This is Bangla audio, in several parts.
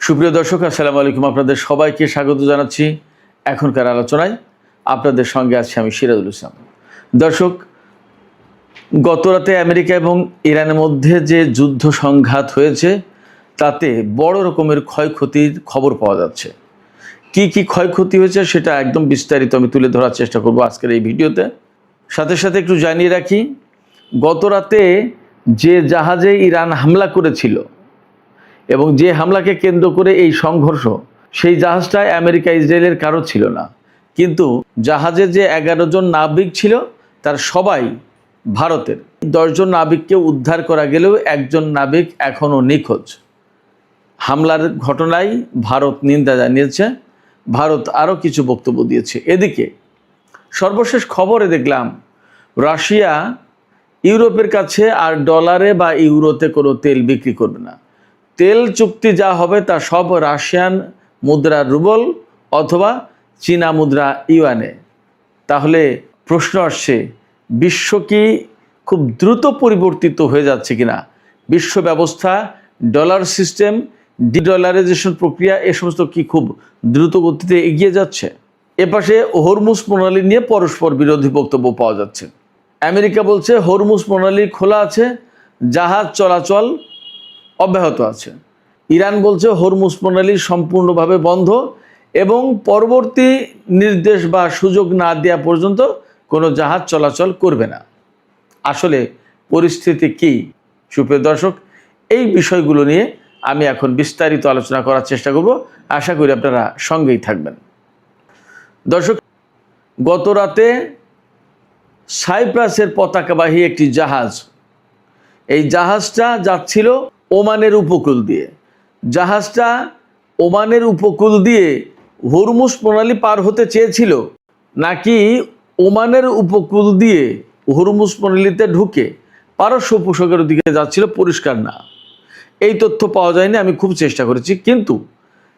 সুপ্রিয় দর্শক, আসসালামু আলাইকুম। আপনাদের সবাইকে স্বাগত জানাচ্ছি এখনকার আলোচনায়। আপনাদের সঙ্গে আছি আমি সিরাজুল ইসলাম। দর্শক, গতরাতে আমেরিকা এবং ইরানের মধ্যে যে যুদ্ধ সংঘাত হয়েছে তাতে বড় রকমের ক্ষয়ক্ষতির খবর পাওয়া যাচ্ছে। কি কি ক্ষয়ক্ষতি হয়েছে সেটা একদম বিস্তারিত আমি তুলে ধরার চেষ্টা করব আজকের এই ভিডিওতে। সাথে সাথে একটু জানিয়ে রাখি, গতরাতে যে জাহাজে ইরান হামলা করেছিল এবং যে হামলাকে কেন্দ্র করে এই সংঘর্ষ, সেই জাহাজটায় আমেরিকা ইসরায়েলের কারো ছিল না, কিন্তু জাহাজে যে 11 জন নাবিক ছিল তার সবাই ভারতের। 10 জন নাবিককে উদ্ধার করা গেলেও একজন নাবিক এখনও নিখোঁজ। হামলার ঘটনায় ভারত নিন্দা জানিয়েছে, ভারত আরও কিছু বক্তব্য দিয়েছে। এদিকে সর্বশেষ খবরে দেখলাম রাশিয়া ইউরোপের কাছে আর ডলারে বা ইউরোতে কোনো তেল বিক্রি করবে না। তেল চুক্তি যা হবে তা সব রাশিয়ান মুদ্রা রুবল অথবা চীনা মুদ্রা ইউয়ানে। তাহলে প্রশ্ন আসছে, বিশ্ব কি খুব দ্রুত পরিবর্তিত হয়ে যাচ্ছে কিনা? বিশ্ব ব্যবস্থা, ডলার সিস্টেম, ডিডলারাইজেশন প্রক্রিয়া, এ সমস্ত কি খুব দ্রুত গতিতে এগিয়ে যাচ্ছে? এপাশে হরমুজ প্রণালী নিয়ে পরস্পর বিরোধী বক্তব্য পাওয়া যাচ্ছে। আমেরিকা বলছে হরমুজ প্রণালী খোলা আছে, জাহাজ চলাচল অব্যাহত আছে। ইরান বলছে হরমুজ প্রণালী সম্পূর্ণভাবে বন্ধ এবং পরবর্তী নির্দেশ বা সুযোগ না দেওয়া পর্যন্ত কোনো জাহাজ চলাচল করবে না। আসলে পরিস্থিতি কি? সুপ্রিয় দর্শক, এই বিষয়গুলো নিয়ে আমি এখন বিস্তারিত আলোচনা করার চেষ্টা করব। আশা করি আপনারা সঙ্গেই থাকবেন। দর্শক, গত রাতে সাইপ্রাসের পতাকাবাহী একটি জাহাজ, এই জাহাজটা যাচ্ছিল ওমানের উপকূল দিয়ে। জাহাজটা ওমানের উপকূল দিয়ে হরমুজ প্রণালী পার হতে চেয়েছিল, নাকি ওমানের উপকূল দিয়ে হরমুজ প্রণালীতে ঢুকে পারস্য উপসাগরের দিকে যাচ্ছিল, পরিষ্কার না। এই তথ্য পাওয়া যায়নি, আমি খুব চেষ্টা করেছি, কিন্তু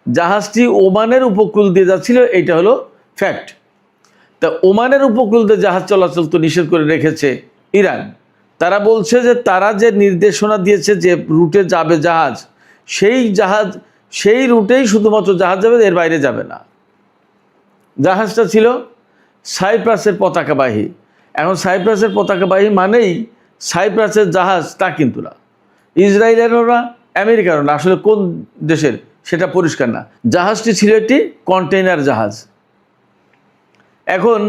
জাহাজটি ওমানের উপকূল দিয়ে যাচ্ছিল, এইটা হলো ফ্যাক্ট। তা ওমানের উপকূল দিয়ে জাহাজ চলাচল তো নিষেধ করে রেখেছে ইরান। তারা বলছে যে তারা যে নির্দেশনা দিয়েছে যে রুটে যাবে জাহাজ, সেই রুটেই শুধুমাত্র জাহাজ যাবে, এর বাইরে যাবে না। জাহাজটা ছিল সাইপ্রাসের পতাকাবাহী। এখন সাইপ্রাসের পতাকাবাহী মানেই সাইপ্রাসের জাহাজ তা কিন্তু না, ইসরায়েলেরও না, আমেরিকারও না। আসলে কোন দেশের সেটা পরিষ্কার না। জাহাজটি ছিল একটি কন্টেইনার জাহাজ। এখন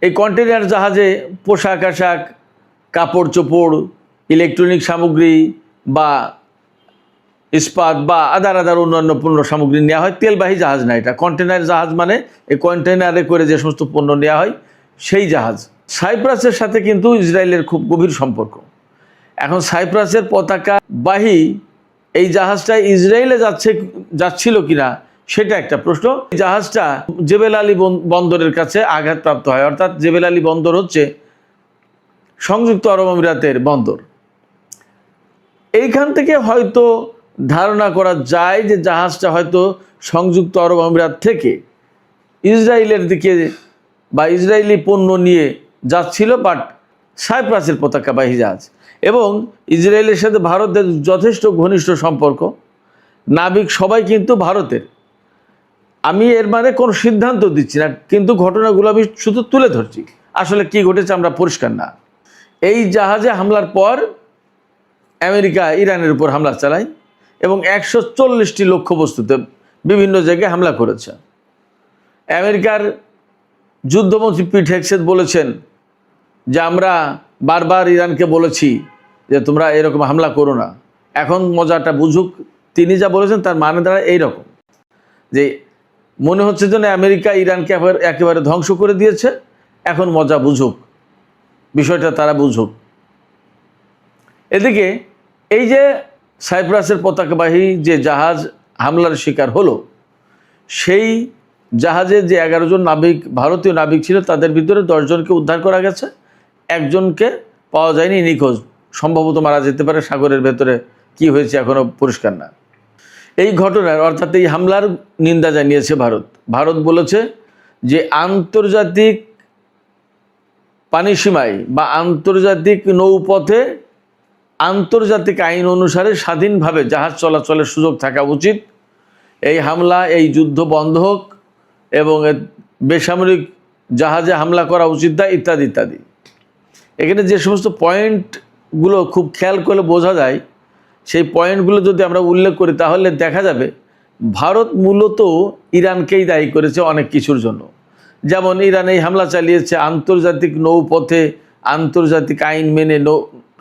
এই কন্টেইনার জাহাজে পোশাক আশাক, কাপড় চোপড়, ইলেকট্রনিক সামগ্রী বা ইস্পাত বা আদার অন্যান্য পণ্য সামগ্রী নেওয়া হয়। তেলবাহী জাহাজ না, এটা কন্টেইনার জাহাজ। মানে এই কন্টেইনারে করে যে সমস্ত পণ্য নেওয়া হয় সেই জাহাজ। সাইপ্রাসের সাথে কিন্তু ইসরায়েলের খুব গভীর সম্পর্ক। এখন সাইপ্রাসের পতাকাবাহী এই জাহাজটা ইসরায়েলে যাচ্ছিল কিনা সেটা একটা প্রশ্ন। জাহাজটা জেবেল আলী বন্দরের কাছে আঘাতপ্রাপ্ত হয়। অর্থাৎ জেবেল আলী বন্দর হচ্ছে সংযুক্ত আরব আমিরাতের বন্দর। এইখান থেকে হয়তো ধারণা করা যায় যে জাহাজটা হয়তো সংযুক্ত আরব আমিরাত থেকে ইসরায়েলের দিকে বা ইসরায়েলি পণ্য নিয়ে যাচ্ছিল, বাট সাইপ্রাসের পতাকাবাহী জাহাজ। এবং ইসরায়েলের সাথে ভারতের যথেষ্ট ঘনিষ্ঠ সম্পর্ক, নাবিক সবাই কিন্তু ভারতের। আমি এর মানে কোনো সিদ্ধান্ত দিচ্ছি না, কিন্তু ঘটনাগুলো আমি শুধু তুলে ধরছি। আসলে কি ঘটেছে আমরা পরিষ্কার না। এই জাহাজে হামলার পর আমেরিকা ইরানের উপর হামলা চালায় এবং 140টি লক্ষ্যবস্তুতে বিভিন্ন জায়গায় হামলা করেছে। আমেরিকার যুদ্ধমন্ত্রী পিট হেগসেথ বলেছেন যে আমরা বারবার ইরানকে বলেছি যে তোমরা এরকম হামলা করো না, এখন মজাটা বুঝুক। তিনি যা বলেছেন তার মানে দ্বারা এইরকম যে মনে হচ্ছে যেন আমেরিকা ইরানকে একেবারে ধ্বংস করে দিয়েছে, এখন মজা বুঝুক, বিষয়টা তারা বুঝুক। এদিকে এই যে সাইপ্রাসের পতাকাবাহী যে জাহাজ হামলার শিকার হলো, সেই জাহাজে যে 11 জন নাবিক, ভারতীয় নাবিক ছিল, তাদের ভিতরে 10 জনকে উদ্ধার করা গেছে, একজনকে পাওয়া যায়নি, নিখোঁজ। সম্ভবত মারা যেতে পারে, সাগরের ভেতরে কি হয়েছে এখনও পরিষ্কার না। এই ঘটনার অর্থাৎ এই হামলার নিন্দা জানিয়েছে ভারত। ভারত বলেছে যে আন্তর্জাতিক পানিসীমায় বা আন্তর্জাতিক নৌপথে আন্তর্জাতিক আইন অনুসারে স্বাধীনভাবে জাহাজ চলাচলের সুযোগ থাকা উচিত। এই হামলা, এই যুদ্ধ বন্ধ হোক এবং বেসামরিক জাহাজে হামলা করা উচিত না, ইত্যাদি ইত্যাদি। এখানে যে সমস্ত পয়েন্টগুলো খুব খেয়াল করলে বোঝা যায়, সেই পয়েন্টগুলো যদি আমরা উল্লেখ করি তাহলে দেখা যাবে ভারত মূলত ইরানকেই দায়ী করেছে অনেক কিছুর জন্য। যেমন ইরান এই হামলা চালিয়েছে আন্তর্জাতিক নৌপথে, আন্তর্জাতিক আইন মেনে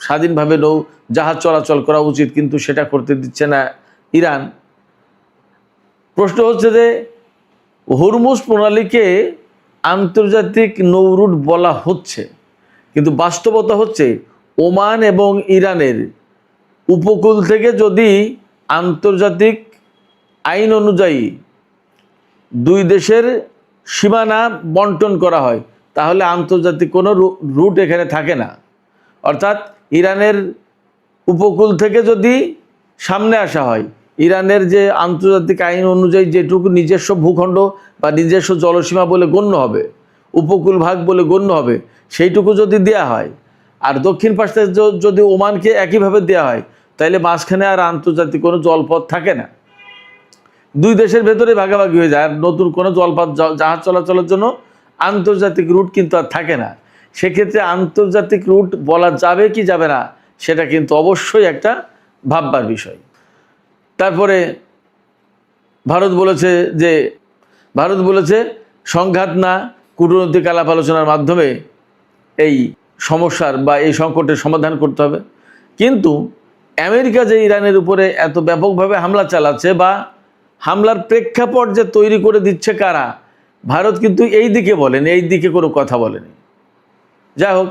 স্বাধীনভাবে জাহাজ চলাচল করা উচিত, কিন্তু সেটা করতে দিচ্ছে না ইরান। প্রশ্ন হচ্ছে যে হরমুজ প্রণালীকে আন্তর্জাতিক নৌরুট বলা হচ্ছে, কিন্তু বাস্তবতা হচ্ছে ওমান এবং ইরানের উপকূল থেকে যদি আন্তর্জাতিক আইন অনুযায়ী দুই দেশের সীমানা বন্টন করা হয় তাহলে আন্তর্জাতিক কোনো রুট এখানে থাকে না। অর্থাৎ ইরানের উপকূল থেকে যদি সামনে আসা হয়, ইরানের যে আন্তর্জাতিক আইন অনুযায়ী যেটুকু নিজস্ব ভূখণ্ড বা নিজস্ব জলসীমা বলে গণ্য হবে, উপকূল ভাগ বলে গণ্য হবে, সেইটুকু যদি দেয়া হয়, আর দক্ষিণ পাশে যদি ওমানকে একইভাবে দেওয়া হয়, তাহলে মাঝখানে আর আন্তর্জাতিক কোনো জলপথ থাকে না, দুই দেশের ভেতরে ভাগাভাগি হয়ে যায়, আর নতুন কোনো জলপথ জাহাজ চলাচলের জন্য আন্তর্জাতিক রুট কিন্তু আর থাকে না। সেক্ষেত্রে আন্তর্জাতিক রুট বলা যাবে কি যাবে না সেটা কিন্তু অবশ্যই একটা ভাববার বিষয়। তারপরে ভারত বলেছে সংঘাত না, কূটনৈতিক আলাপ আলোচনার মাধ্যমে এই সমস্যার বা এই সংকটের সমাধান করতে হবে। কিন্তু আমেরিকা যে ইরানের উপরে এত ব্যাপকভাবে হামলা চালাচ্ছে বা হামলার প্রেক্ষাপট যে তৈরি করে দিচ্ছে কারা, ভারত কিন্তু এই দিকে বলেনি, এই দিকে কোনো কথা বলেনি। যাই হোক,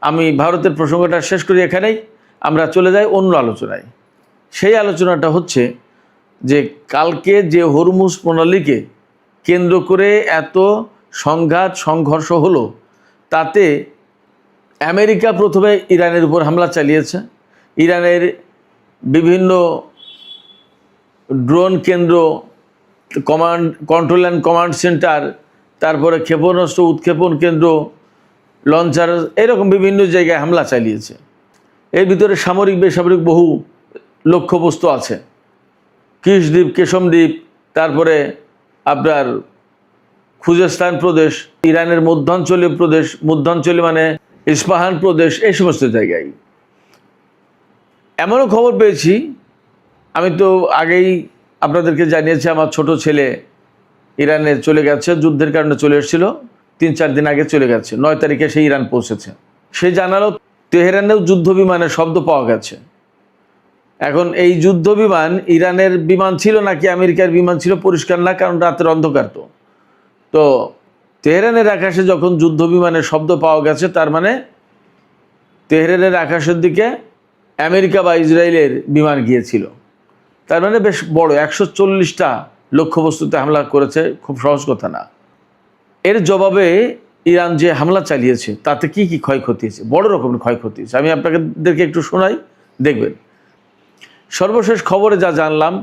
আমি ভারতের প্রসঙ্গটা শেষ করি এখানেই, আমরা চলে যাই অন্য আলোচনায়। সেই আলোচনাটা হচ্ছে যে কালকে যে হরমুজ প্রণালীকে কেন্দ্র করে এত সংঘাত সংঘর্ষ হলো, তাতে আমেরিকা প্রথমে ইরানের উপর হামলা চালিয়েছে। ইরানের বিভিন্ন ড্রোন কেন্দ্র, কন্ট্রোল অ্যান্ড কমান্ড সেন্টার, তারপরে ক্ষেপণাস্ত্র উৎক্ষেপণ কেন্দ্র, লঞ্চার, এরকম বিভিন্ন জায়গায় হামলা চালিয়েছে। এর ভিতরে সামরিক বেসামরিক বহু লক্ষ্যবস্তু আছে। কিশদ্বীপ, কেশমদ্বীপ, তারপরে আপনার খুজেস্তান প্রদেশ, ইরানের মধ্যাঞ্চলীয় মানে ইস্পাহান প্রদেশ, এই সমস্ত জায়গায়। এমনও খবর পেয়েছি, আমি তো আগেই আপনাদেরকে জানিয়েছি, আমার ছোট ছেলে ইরানে চলে গেছে, যুদ্ধের কারণে চলে এসেছিল, 3-4 দিন আগে চলে গেছে, 9 তারিখে সে ইরান পৌঁছেছে। সে জানালো তেহরানেও যুদ্ধ বিমানের শব্দ পাওয়া গেছে। এখন এই যুদ্ধ বিমান ইরানের বিমান ছিল নাকি আমেরিকার বিমান ছিল পরিষ্কার না, কারণ রাতের অন্ধকার। তো তেহরানের আকাশে যখন যুদ্ধ বিমানের শব্দ পাওয়া গেছে, তার মানে তেহরানের আকাশের দিকে আমেরিকা বা ইসরায়েলের বিমান গিয়েছিল। তার মানে বেশ বড় 140টা লক্ষ্যবস্তুতে হামলা করেছে, খুব সহজ কথা না। এর জবাবে ইরান যে হামলা চালিয়েছে তাতে কি কি ক্ষয়ক্ষতি হয়েছে, বড় রকমের ক্ষয়ক্ষতি হয়েছে। আমি আপনাদেরকে একটু শোনাই, দেখবেন। সর্বশেষ খবরে যা জানলাম,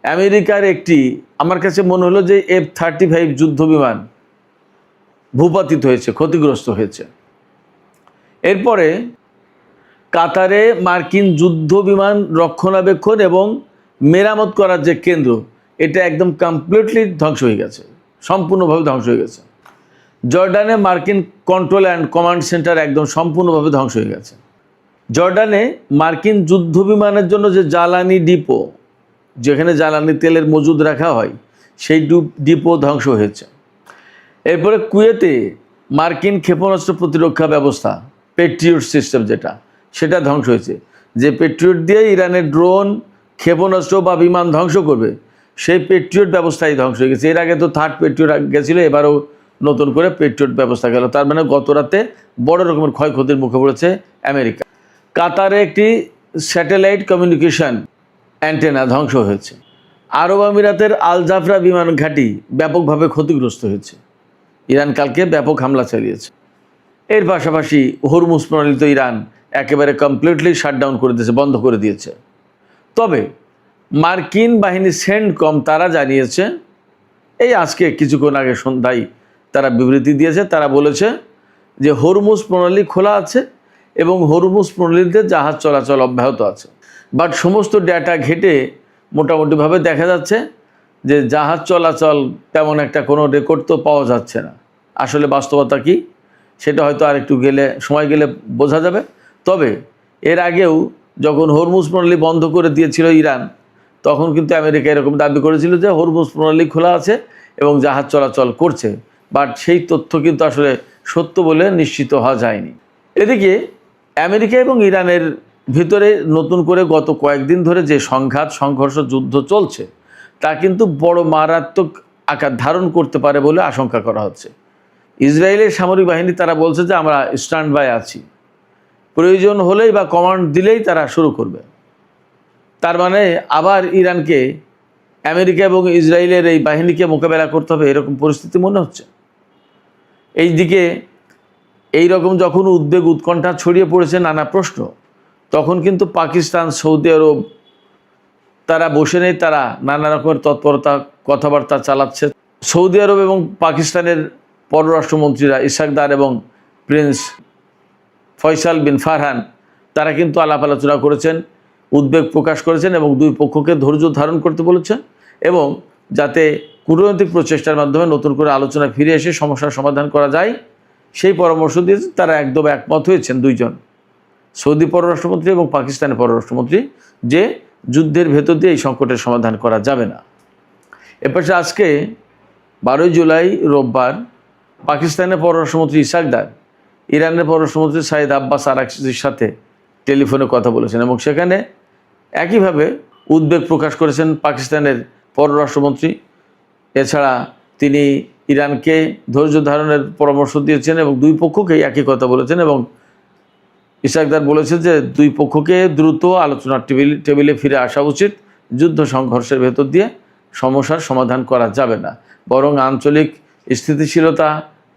আমেরিকার একটি, আমার কাছে মনে হলো যে F-35 যুদ্ধ বিমান ভূপাতিত হয়েছে, ক্ষতিগ্রস্ত হয়েছে। এরপরে কাতারে মার্কিন যুদ্ধ বিমান রক্ষণাবেক্ষণ এবং মেরামত করার যে কেন্দ্র, এটা একদম কমপ্লিটলি ধ্বংস হয়ে গেছে, সম্পূর্ণভাবে ধ্বংস হয়ে গেছে। জর্ডানে মার্কিন কন্ট্রোল অ্যান্ড কমান্ড সেন্টার একদম সম্পূর্ণভাবে ধ্বংস হয়ে গেছে। জর্ডানে মার্কিন যুদ্ধ বিমানের জন্য যে জ্বালানি ডিপো, যেখানে জ্বালানি তেলের মজুদ রাখা হয়, সেই ডিপো ধ্বংস হয়েছে। এরপরে কুয়েতে মার্কিন ক্ষেপণাস্ত্র প্রতিরক্ষা ব্যবস্থা, পেট্রিয়ট সিস্টেম যেটা, সেটা ধ্বংস হয়েছে। যে পেট্রিয়ট দিয়ে ইরানের ড্রোন, ক্ষেপণাস্ত্র বা বিমান ধ্বংস করবে, সেই পেট্রিয়ট ব্যবস্থাই ধ্বংস হয়ে গেছে। এর আগে তো থার্ড পেট্রিয়ট গেছিলো, এবারও নতুন করে পেট্রিয়ট ব্যবস্থা গেল। তার মানে গত রাতে বড় রকমের ক্ষয়ক্ষতির মুখে পড়েছে আমেরিকা। কাতারে একটি স্যাটেলাইট কমিউনিকেশন অ্যান্টেনা ধ্বংস হয়েছে। আরব আমিরাতের আল জাফরা বিমান ঘাঁটি ব্যাপকভাবে ক্ষতিগ্রস্ত হয়েছে। ইরান কালকে ব্যাপক হামলা চালিয়েছে। এর পাশাপাশি হরমুজ প্রণালী তো ইরান একেবারে কমপ্লিটলি শাটডাউন করে দিয়েছে, বন্ধ করে দিয়েছে। তবে মার্কিন বাহিনী সেন্টকম তারা জানিয়েছে, এই আজকে কিছুক্ষণ আগে সন্ধ্যায় তারা বিবৃতি দিয়েছে, তারা বলেছে যে হরমুজ প্রণালী খোলা আছে এবং হরমুজ প্রণালীতে জাহাজ চলাচল অব্যাহত আছে। বাট সমস্ত ডেটা ঘেটে মোটামুটিভাবে দেখা যাচ্ছে যে জাহাজ চলাচল তেমন একটা কোনো রেকর্ড তো পাওয়া যাচ্ছে না। আসলে বাস্তবতা কি সেটা হয়তো আর একটু সময় গেলে বোঝা যাবে। তবে এর আগেও যখন হরমুজ প্রণালী বন্ধ করে দিয়েছিল ইরান, তখন কিন্তু আমেরিকা এরকম দাবি করেছিল যে হরমুজ প্রণালী খোলা আছে এবং জাহাজ চলাচল করছে, বাট সেই তথ্য কিন্তু আসলে সত্য বলে নিশ্চিত হওয়া যায়নি। এদিকে আমেরিকা এবং ইরানের ভিতরে নতুন করে গত কয়েকদিন ধরে যে সংঘর্ষ যুদ্ধ চলছে তা কিন্তু বড় মারাত্মক আকার ধারণ করতে পারে বলে আশঙ্কা করা হচ্ছে। ইসরায়েলের সামরিক বাহিনী তারা বলছে যে আমরা স্ট্যান্ড বাই আছি, প্রয়োজন হলেই বা কমান্ড দিলেই তারা শুরু করবে। তার মানে আবার ইরানকে আমেরিকা এবং ইসরায়েলের এই বাহিনীকে মোকাবেলা করতে হবে এরকম পরিস্থিতি মনে হচ্ছে। এই দিকে এই রকম যখন উদ্বেগ উৎকণ্ঠা ছড়িয়ে পড়েছে নানা প্রশ্ন, তখন কিন্তু পাকিস্তান, সৌদি আরব তারা বসে নেই, তারা নানা রকমের তৎপরতা কথাবার্তা চালাচ্ছে। সৌদি আরব এবং পাকিস্তানের পররাষ্ট্রমন্ত্রীরা ইসহাক দার এবং প্রিন্স ফয়সাল বিন ফারহান তারা কিন্তু আলাপ আলোচনা করেছেন, উদ্বেগ প্রকাশ করেছেন এবং দুই পক্ষকে ধৈর্য ধারণ করতে বলেছেন এবং যাতে কূটনৈতিক প্রচেষ্টার মাধ্যমে নতুন করে আলোচনা ফিরে এসে সমস্যার সমাধান করা যায় সেই পরামর্শ দিয়েছে। তারা একদম একমত হয়েছেন দুইজন, সৌদি পররাষ্ট্রমন্ত্রী এবং পাকিস্তানের পররাষ্ট্রমন্ত্রী, যে যুদ্ধের ভেতর দিয়ে এই সংকটের সমাধান করা যাবে না। এরপর আজকে 12 জুলাই রোববার পাকিস্তানের পররাষ্ট্রমন্ত্রী ইসহাক দার ইরানের পররাষ্ট্রমন্ত্রী সাইদ আব্বাস আরাকচির সাথে টেলিফোনে কথা বলেছেন এবং সেখানে একইভাবে উদ্বেগ প্রকাশ করেছেন পাকিস্তানের পররাষ্ট্রমন্ত্রী। এছাড়া তিনি ইরানকে ধৈর্য ধারণের পরামর্শ দিয়েছেন এবং দুই পক্ষকেই একই কথা বলেছেন এবং ইসহাক দার বলেছেন যে দুই পক্ষকে দ্রুত আলোচনার টেবিলে ফিরে আসা উচিত। যুদ্ধ সংঘর্ষের ভেতর দিয়ে সমস্যার সমাধান করা যাবে না, বরং আঞ্চলিক স্থিতিশীলতা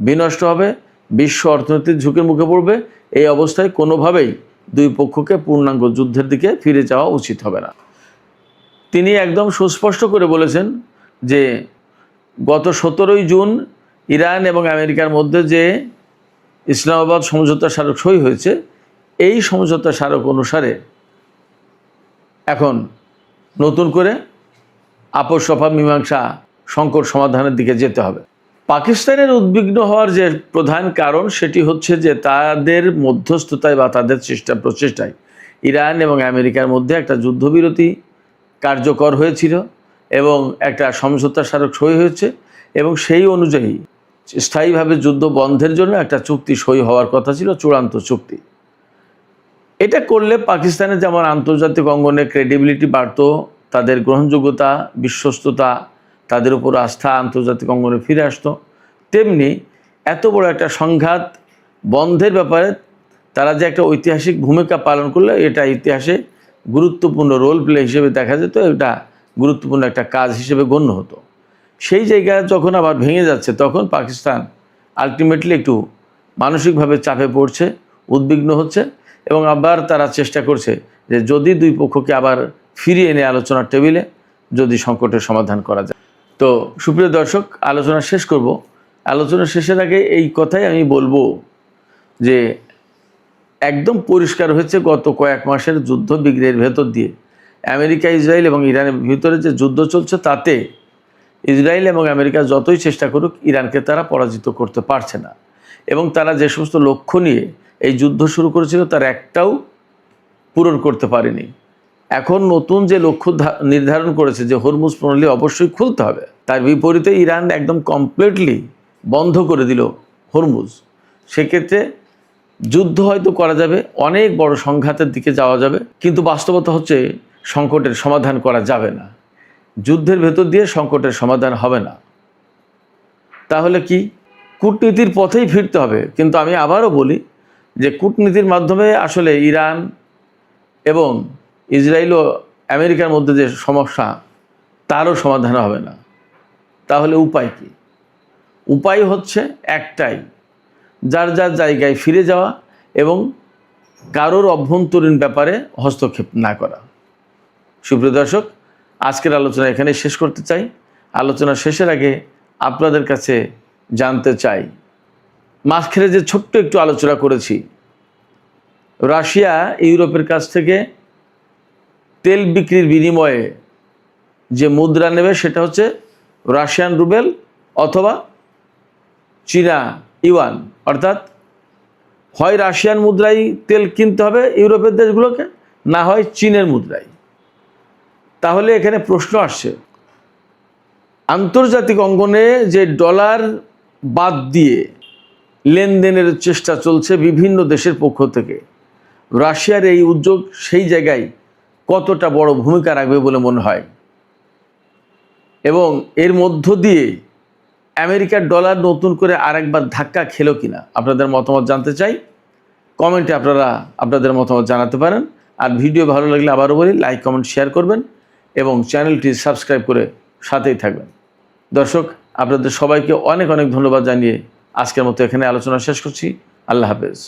বিনষ্ট হবে, বিশ্ব অর্থনীতির ঝুঁকির মুখে পড়বে। এই অবস্থায় কোনোভাবেই দুই পক্ষকে পূর্ণাঙ্গ যুদ্ধের দিকে ফিরে যাওয়া উচিত হবে না। তিনি একদম সুস্পষ্ট করে বলেছেন যে গত 17 জুন ইরান এবং আমেরিকার মধ্যে যে ইসলামাবাদ সমঝোতা স্মারক সই হয়েছে, এই সমঝোতা স্মারক অনুসারে এখন নতুন করে আপোষ সভা মীমাংসা সংকট সমাধানের দিকে যেতে হবে। পাকিস্তানের উদ্বিগ্ন হওয়ার যে প্রধান কারণ সেটি হচ্ছে যে তাদের মধ্যস্থতায় বা তাদের প্রচেষ্টায় ইরান এবং আমেরিকার মধ্যে একটা যুদ্ধবিরতি কার্যকর হয়েছিল এবং একটা সমঝোতা স্মারক সই হয়েছে এবং সেই অনুযায়ী স্থায়ীভাবে যুদ্ধ বন্ধের জন্য একটা চুক্তি সই হওয়ার কথা ছিল, চূড়ান্ত চুক্তি। এটা করলে পাকিস্তানের যেমন আন্তর্জাতিক অঙ্গনে ক্রেডিবিলিটি বাড়ত, তাদের গ্রহণযোগ্যতা, বিশ্বস্ততা, তাদের উপর আস্থা আন্তর্জাতিক অঙ্গনে ফিরে আসতো, তেমনি এত বড় একটা সংঘাত বন্ধের ব্যাপারে তারা যে একটা ঐতিহাসিক ভূমিকা পালন করলে এটা ইতিহাসে গুরুত্বপূর্ণ রোল প্লে হিসেবে দেখা যেত, এটা গুরুত্বপূর্ণ একটা কাজ হিসেবে গণ্য হতো। সেই জায়গায় যখন আবার ভেঙে যাচ্ছে তখন পাকিস্তান আলটিমেটলি একটু মানসিকভাবে চাপে পড়ছে, উদ্বিগ্ন হচ্ছে এবং আবার তারা চেষ্টা করছে যে যদি দুই পক্ষকে আবার ফিরিয়ে এনে আলোচনার টেবিলে যদি সংকটের সমাধান করা যায়। তো সুপ্রিয় দর্শক, আলোচনা শেষ করব। আলোচনা শেষের আগে এই কথাই আমি বলবো যে একদম পরিষ্কার হয়েছে গত কয়েক মাসের যুদ্ধ বিগ্রহের ভেতর দিয়ে আমেরিকা, ইসরায়েল এবং ইরানের ভিতরে যে যুদ্ধ চলছে তাতে ইসরায়েল এবং আমেরিকা যতই চেষ্টা করুক ইরানকে তারা পরাজিত করতে পারছে না এবং তারা যে সমস্ত লক্ষ্য নিয়ে এই যুদ্ধ শুরু করেছিল তার একটাও পূরণ করতে পারেনি। এখন নতুন যে লক্ষ্য নির্ধারণ করেছে যে হরমুজ প্রণালী অবশ্যই খুলতে হবে, তার বিপরীতে ইরান একদম কমপ্লিটলি বন্ধ করে দিল হরমুজ। সেক্ষেত্রে যুদ্ধ হয়তো করা যাবে, অনেক বড় সংঘাতের দিকে যাওয়া যাবে, কিন্তু বাস্তবতা হচ্ছে সংকটের সমাধান করা যাবে না। যুদ্ধের ভেতর দিয়ে সংকটের সমাধান হবে না। তাহলে কি? কূটনীতির পথেই ফিরতে হবে। কিন্তু আমি আবারও বলি যে কূটনীতির মাধ্যমে আসলে ইরান এবং ইসরায়েল ও আমেরিকার মধ্যে যে সমস্যা তারও সমাধান হবে না। তাহলে উপায় কি? উপায় হচ্ছে একটাই, যার যার জায়গায় ফিরে যাওয়া এবং কারোর অভ্যন্তরীণ ব্যাপারে হস্তক্ষেপ না করা। সুপ্রিয় দর্শক, আজকের আলোচনা এখানে শেষ করতে চাই। আলোচনা শেষের আগে আপনাদের কাছে জানতে চাই, মাঝখানে যে ছোট্ট একটু আলোচনা করেছি, রাশিয়া ইউরোপের কাছ থেকে তেল বিক্রির বিনিময়ে যে মুদ্রা নেবে সেটা হচ্ছে রাশিয়ান রুবেল অথবা চীনা ইউয়ান, অর্থাৎ হয় রাশিয়ান মুদ্রায় তেল কিনতে হবে ইউরোপের দেশগুলোকে, না হয় চীনের মুদ্রায়। তাহলে এখানে প্রশ্ন আসছে, আন্তর্জাতিক অঙ্গনে যে ডলার বাদ দিয়ে লেনদেনের চেষ্টা চলছে বিভিন্ন দেশের পক্ষ থেকে, রাশিয়ার এই উদ্যোগ সেই জায়গায় কতটা বড় ভূমিকা রাখবে বলে মনে হয়, এবং এর মধ্য দিয়ে আমেরিকার ডলার নতুন করে আরেকবার ধাক্কা খেলো কিনা, আপনাদের মতামত জানতে চাই। কমেন্টে আপনারা আপনাদের মতামত জানাতে পারেন। আর ভিডিও ভালো লাগলে আবারও বলি, লাইক কমেন্ট শেয়ার করবেন এবং চ্যানেলটি সাবস্ক্রাইব করে সাথেই থাকবেন। দর্শক, আপনাদের সবাইকে অনেক অনেক ধন্যবাদ জানিয়ে আজকের মতো এখানে আলোচনা শেষ করছি। আল্লাহ হাফেজ।